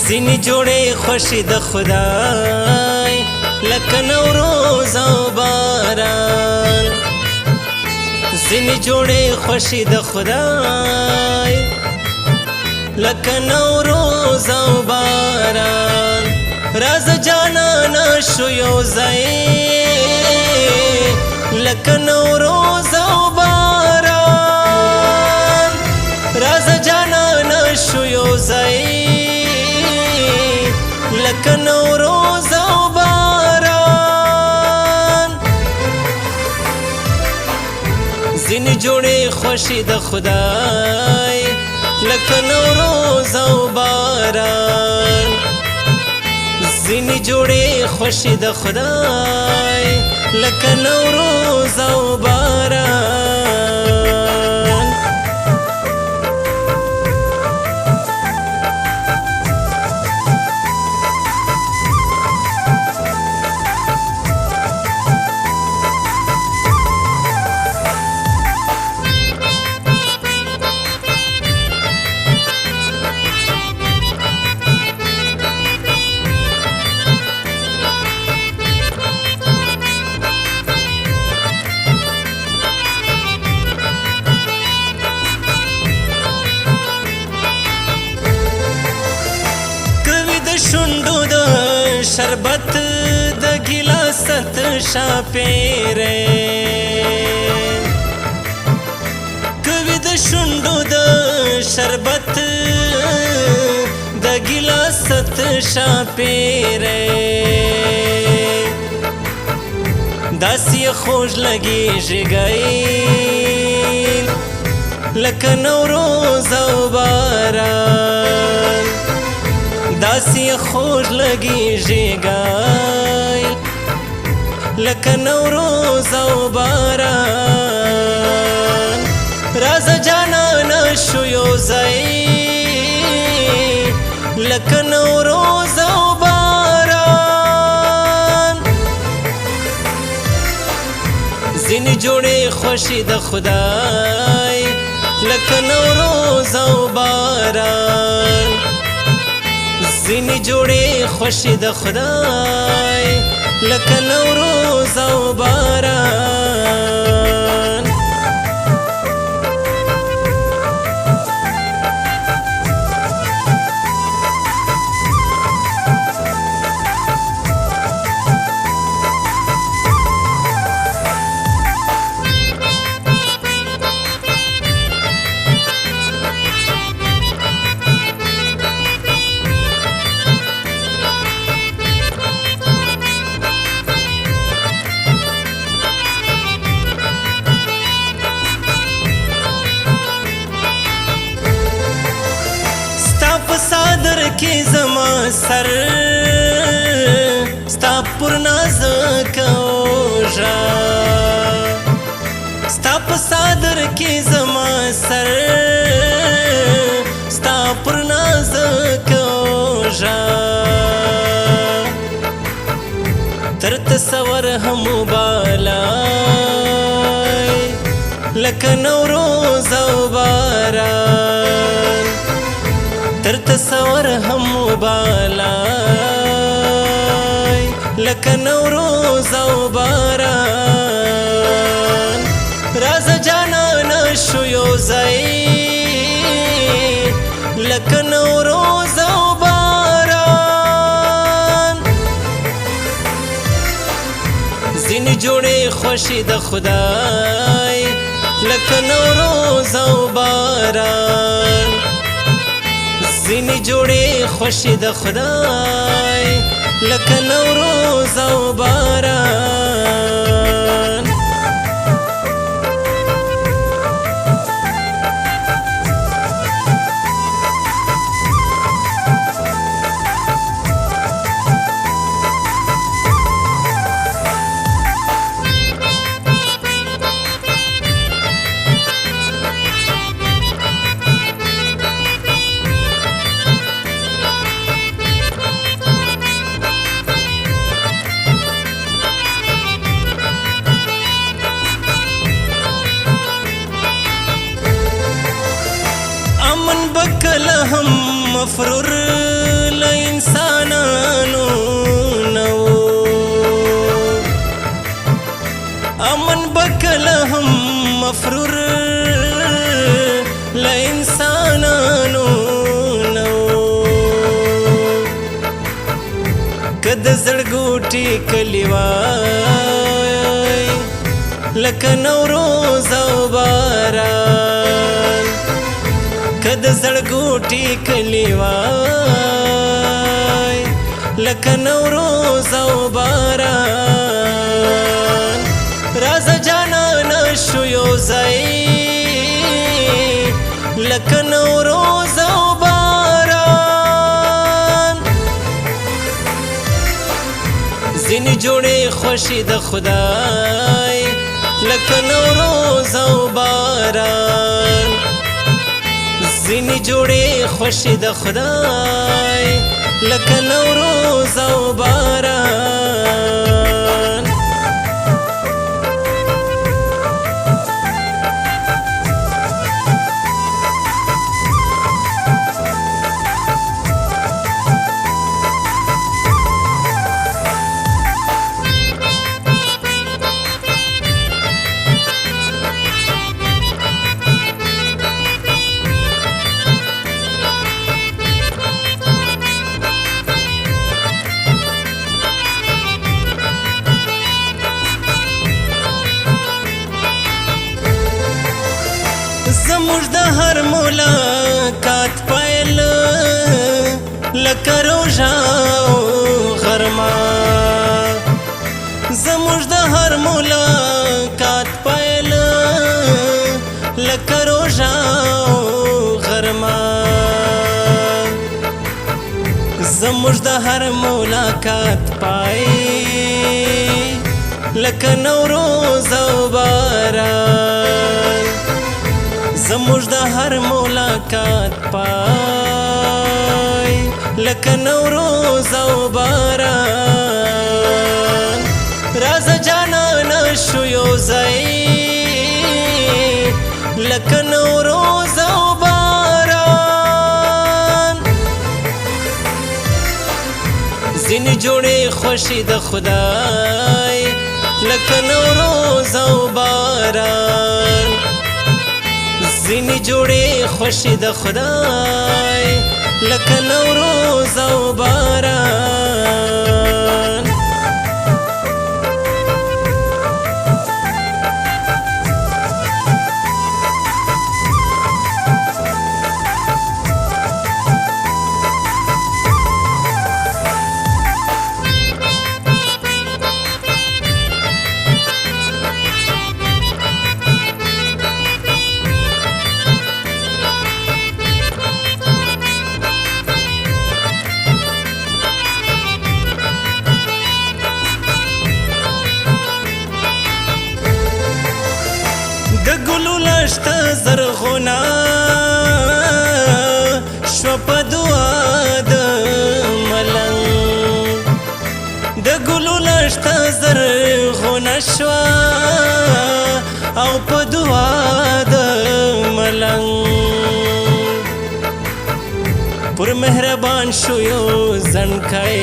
ځینې جوړې خوښي د خدای لکه نوروز او باران ځینې جوړې خوښي د خدای لکه نوروز او باران راځه جانانه شو یو ځای لکه نوروز او باران راځه جانانه شو یو ځای لکه نوروز او باران ځینې جوړې خوښي د خدای لکه نوروز او باران ځینې جوړې خوښي د خدای لکه نوروز او باران شونډو د شربت د ګلاست شاپېره کوي د شونډو د شربت د ګلاست شاپېره داسې خوږ لګېږي ګیل لکه نوروز او باران داسې خوږ لګېږي ګیل لکه نوروز او باران راځه جانانه شو یو ځای لکه نوروز او باران ځینې جوړې خوښي د خدای لکه نوروز او باران ځینې جوړې خوښي د خدای لکه نوروز او باران صادر کې زما سر ستا پر نازک اوږه ستا په صادر کې زما سر ستا پر نازک اوږه تر تصور هم بالای لکه نوروز او باران تر تصور هم بالای لکه نوروز او باران راځه جانانه شو یو ځای لکه نوروز او باران ځینې جوړې خوښي د خدای لکه نوروز او باران ځینې جوړې خوښي د خدای لکه نوروز او باران بکل هم مفرور امن بکل هم مفرور ل انسانانو نو کد زړګوټي کلیوای لکه نوروز او باران کد زړګوټي کلیوای لکه نوروز او باران راز جانان شو یو ځای لکه نوروز او باران ځینې جوړې خوشي د خدای لکه نوروز او باران ځینې جوړې خوشي د خدای لکه نوروز او باران زموږ د هر ملاقات پیل لکه روژه او غرمه زموږ د هر ملاقات پیل لکه روژه او غرمه زموږ د هر ملاقات پای لکه نوروز او باران زموږ د هر ملاقات پای لکه نوروز او باران راز جانان شو یو ځای لکه نوروز او باران ځینې جوړې خوشي د خدای لکه نوروز او باران ځینې جوړې خوشي د خدای لکه نوروز او باران د ګلو لشته زرغونه شوه په دعا د ملنګ د ګلو لشته زرغونه شوه او په دعا د ملنګ پر مهربان شو یو ځنکۍ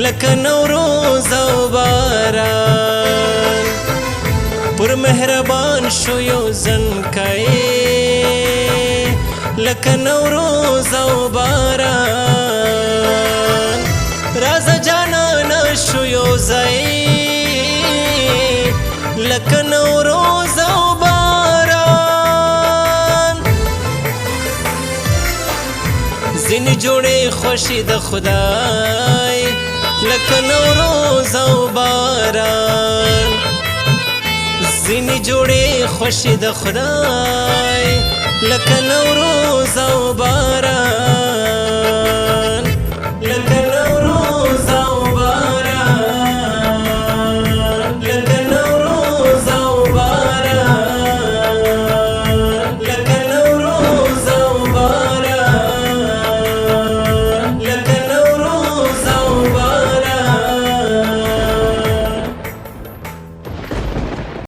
لکه نوروز او باران پر مهربان شو یو ځنکۍ لکه نوروز او باران راز جانان شو یو ځای لکه نوروز او باران ځینې جوړې خوشي د خدای لکه نوروز او باران ځینې جوړې خوشي د خدای لکه نوروز او باران